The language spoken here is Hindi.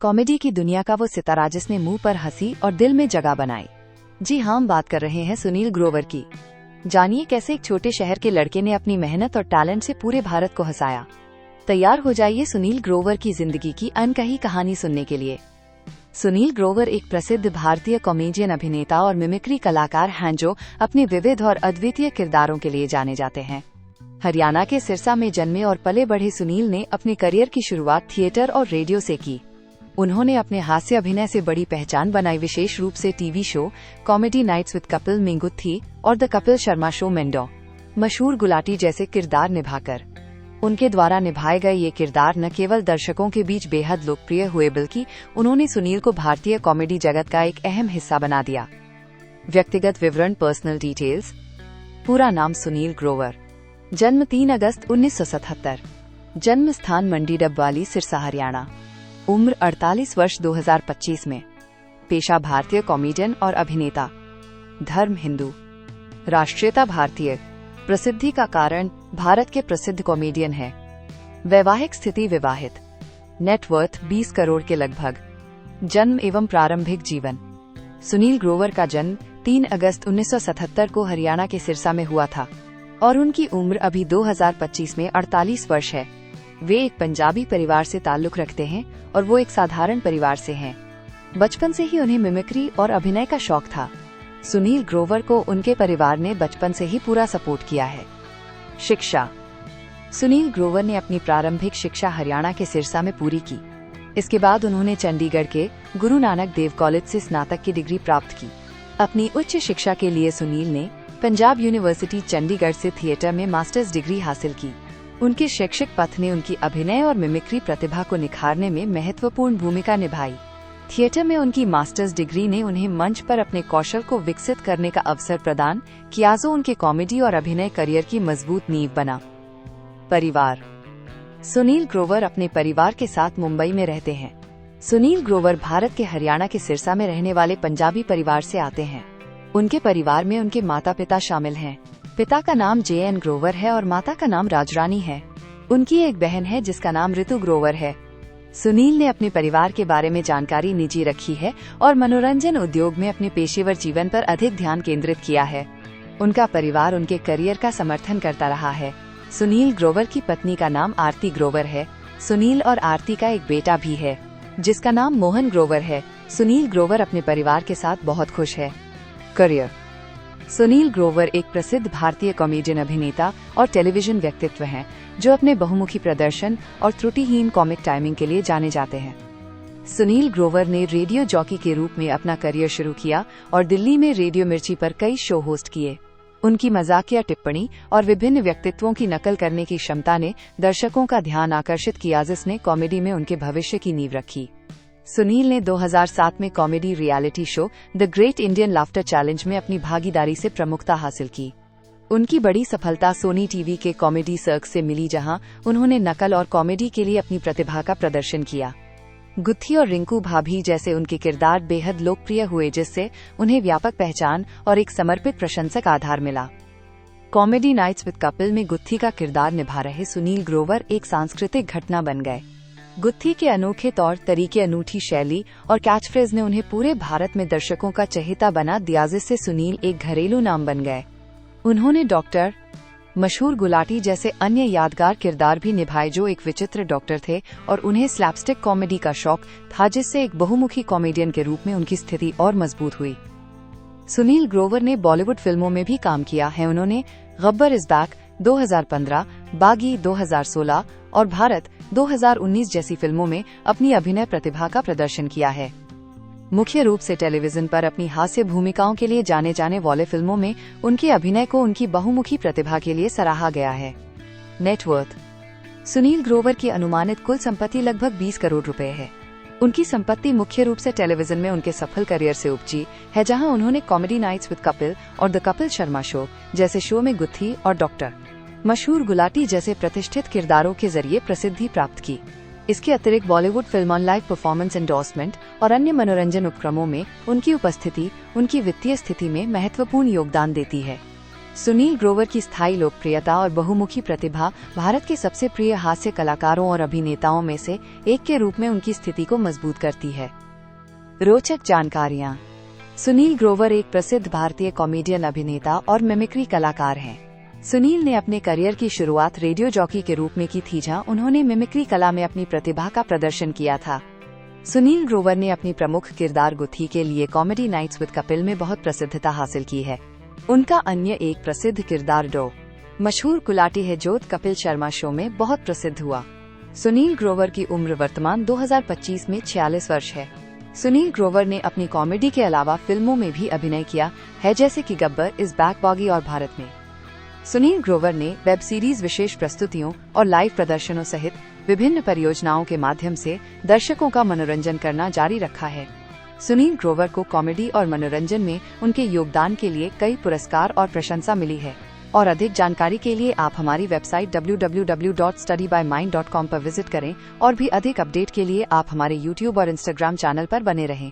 कॉमेडी की दुनिया का वो सितारा जिसने मुंह पर हंसी और दिल में जगह बनाई। जी हाँ, हम बात कर रहे हैं सुनील ग्रोवर की। जानिए कैसे एक छोटे शहर के लड़के ने अपनी मेहनत और टैलेंट से पूरे भारत को हंसाया। तैयार हो जाइए सुनील ग्रोवर की जिंदगी की अनकही कहानी सुनने के लिए। सुनील ग्रोवर एक प्रसिद्ध भारतीय कॉमेडियन, अभिनेता और मिमिक्री कलाकार हैं जो अपने विविध और अद्वितीय किरदारों के लिए जाने जाते हैं। हरियाणा के सिरसा में जन्मे और पले बढ़े सुनील ने अपने करियर की शुरुआत थिएटर और रेडियो से की। उन्होंने अपने हास्य अभिनय से बड़ी पहचान बनाई, विशेष रूप से TV show comedy nights with Kapil में गुत्थी और द कपिल शर्मा शो में मशहूर गुलाटी जैसे किरदार निभाकर। उनके द्वारा निभाए गए ये किरदार न केवल दर्शकों के बीच बेहद लोकप्रिय हुए, बल्कि उन्होंने सुनील को भारतीय कॉमेडी जगत का एक अहम हिस्सा बना दिया। व्यक्तिगत विवरण, पर्सनल डिटेल्स। पूरा नाम सुनील ग्रोवर, जन्म 3 अगस्त 1977, जन्म स्थान मंडी डबवाली, सिरसा, हरियाणा, उम्र 48 वर्ष, 2025 में, पेशा भारतीय कॉमेडियन और अभिनेता, धर्म हिंदू, राष्ट्रीयता भारतीय, प्रसिद्धि का कारण भारत के प्रसिद्ध कॉमेडियन है, वैवाहिक स्थिति विवाहित, नेटवर्थ 20 करोड़ के लगभग, जन्म एवं प्रारंभिक जीवन। सुनील ग्रोवर का जन्म 3 अगस्त 1977 को हरियाणा के सिरसा में हुआ था और उनकी उम्र अभी 2025 में 48 वर्ष है। वे एक पंजाबी परिवार से ताल्लुक रखते हैं और वो एक साधारण परिवार से हैं। बचपन से ही उन्हें मिमिक्री और अभिनय का शौक था। सुनील ग्रोवर को उनके परिवार ने बचपन से ही पूरा सपोर्ट किया है। शिक्षा। सुनील ग्रोवर ने अपनी प्रारंभिक शिक्षा हरियाणा के सिरसा में पूरी की। इसके बाद उन्होंने चंडीगढ़ के गुरु नानक देव कॉलेज से स्नातक की डिग्री प्राप्त की। अपनी उच्च शिक्षा के लिए सुनील ने पंजाब यूनिवर्सिटी चंडीगढ़ से थिएटर में मास्टर्स डिग्री हासिल की। उनके शैक्षिक पथ ने उनकी अभिनय और मिमिक्री प्रतिभा को निखारने में महत्वपूर्ण भूमिका निभाई। थिएटर में उनकी मास्टर्स डिग्री ने उन्हें मंच पर अपने कौशल को विकसित करने का अवसर प्रदान किया, जो उनके कॉमेडी और अभिनय करियर की मजबूत नींव बना। परिवार। सुनील ग्रोवर अपने परिवार के साथ मुंबई में रहते हैं। सुनील ग्रोवर भारत के हरियाणा के सिरसा में रहने वाले पंजाबी परिवार से आते हैं। उनके परिवार में उनके माता पिता शामिल हैं। पिता का नाम JN ग्रोवर है और माता का नाम राजरानी है। उनकी एक बहन है जिसका नाम ऋतु ग्रोवर है। सुनील ने अपने परिवार के बारे में जानकारी निजी रखी है और मनोरंजन उद्योग में अपने पेशेवर जीवन पर अधिक ध्यान केंद्रित किया है। उनका परिवार उनके करियर का समर्थन करता रहा है। सुनील ग्रोवर की पत्नी का नाम आरती ग्रोवर है। सुनील और आरती का एक बेटा भी है जिसका नाम मोहन ग्रोवर है। सुनील ग्रोवर अपने परिवार के साथ बहुत खुश है। करियर। सुनील ग्रोवर एक प्रसिद्ध भारतीय कॉमेडियन, अभिनेता और टेलीविजन व्यक्तित्व हैं जो अपने बहुमुखी प्रदर्शन और त्रुटिहीन कॉमिक टाइमिंग के लिए जाने जाते हैं। सुनील ग्रोवर ने रेडियो जॉकी के रूप में अपना करियर शुरू किया और दिल्ली में रेडियो मिर्ची पर कई शो होस्ट किए। उनकी मजाकिया टिप्पणी और विभिन्न व्यक्तित्वों की नकल करने की क्षमता ने दर्शकों का ध्यान आकर्षित किया, जिसने कॉमेडी में उनके भविष्य की नींव रखी। सुनील ने 2007 में comedy reality show the great Indian laughter challenge में अपनी भागीदारी से प्रमुखता हासिल की। उनकी बड़ी सफलता सोनी टीवी के कॉमेडी सर्कस से मिली, जहां उन्होंने नकल और कॉमेडी के लिए अपनी प्रतिभा का प्रदर्शन किया। गुत्थी और रिंकू भाभी जैसे उनके किरदार बेहद लोकप्रिय हुए, जिससे उन्हें व्यापक पहचान और एक समर्पित प्रशंसक आधार मिला। कॉमेडी नाइट्स विद कपिल में गुत्थी का किरदार निभा रहे सुनील ग्रोवर एक सांस्कृतिक घटना बन गए। गुत्थी के अनोखे तौर तरीके, अनूठी शैली और कैचफ्रेज ने उन्हें पूरे भारत में दर्शकों का चहेता बना दिया, जिससे सुनील एक घरेलू नाम बन गए। उन्होंने डॉक्टर, मशहूर गुलाटी जैसे अन्य यादगार किरदार भी निभाए, जो एक विचित्र डॉक्टर थे और उन्हें स्लैपस्टिक कॉमेडी का शौक था, जिससे एक बहुमुखी कॉमेडियन के रूप में उनकी स्थिति और मजबूत हुई। सुनील ग्रोवर ने बॉलीवुड फिल्मों में भी काम किया है। उन्होंने गब्बर इज बैक 2015, बागी 2016 और भारत 2019 जैसी फिल्मों में अपनी अभिनय प्रतिभा का प्रदर्शन किया है। मुख्य रूप से टेलीविजन पर अपनी हास्य भूमिकाओं के लिए जाने जाने वाले फिल्मों में उनके अभिनय को उनकी बहुमुखी प्रतिभा के लिए सराहा गया है। नेटवर्थ। सुनील ग्रोवर की अनुमानित कुल संपत्ति लगभग 20 करोड़ रुपए है। उनकी संपत्ति मुख्य रूप से टेलीविजन में उनके सफल करियर से उपजी है, जहां उन्होंने कॉमेडी नाइट्स विद कपिल और द कपिल शर्मा शो जैसे शो में गुत्थी और डॉक्टर, मशहूर गुलाटी जैसे प्रतिष्ठित किरदारों के जरिए प्रसिद्धि प्राप्त की। इसके अतिरिक्त Bollywood film, on live performance endorsement और अन्य मनोरंजन उपक्रमों में उनकी उपस्थिति उनकी वित्तीय स्थिति में महत्वपूर्ण योगदान देती है। सुनील ग्रोवर की स्थायी लोकप्रियता और बहुमुखी प्रतिभा भारत के सबसे प्रिय हास्य कलाकारों और अभिनेताओं में से एक के रूप में उनकी स्थिति को मजबूत करती है। रोचक जानकारियां। सुनील ग्रोवर एक प्रसिद्ध भारतीय कॉमेडियन, अभिनेता और मिमिक्री कलाकार हैं। सुनील ने अपने करियर की शुरुआत रेडियो जॉकी के रूप में की थी, जहां उन्होंने मिमिक्री कला में अपनी प्रतिभा का प्रदर्शन किया था। सुनील ग्रोवर ने अपनी प्रमुख किरदार गुत्थी के लिए कॉमेडी नाइट्स विद कपिल में बहुत प्रसिद्धता हासिल की है। उनका अन्य एक प्रसिद्ध किरदार डो मशहूर कुलाटी है, जो कपिल शर्मा शो में बहुत प्रसिद्ध हुआ। सुनील ग्रोवर की उम्र वर्तमान 2025 में 46 वर्ष है। सुनील ग्रोवर ने अपनी कॉमेडी के अलावा फिल्मों में भी अभिनय किया है, जैसे कि गब्बर इज बैक, बॉगी और भारत में। सुनील ग्रोवर ने वेब सीरीज, विशेष प्रस्तुतियों और लाइव प्रदर्शनों सहित विभिन्न परियोजनाओं के माध्यम से दर्शकों का मनोरंजन करना जारी रखा है। सुनील ग्रोवर को कॉमेडी और मनोरंजन में उनके योगदान के लिए कई पुरस्कार और प्रशंसा मिली है। और अधिक जानकारी के लिए आप हमारी वेबसाइट www.studybymind.com पर विजिट करें और भी अधिक अपडेट के लिए आप हमारे YouTube और Instagram चैनल पर बने रहें।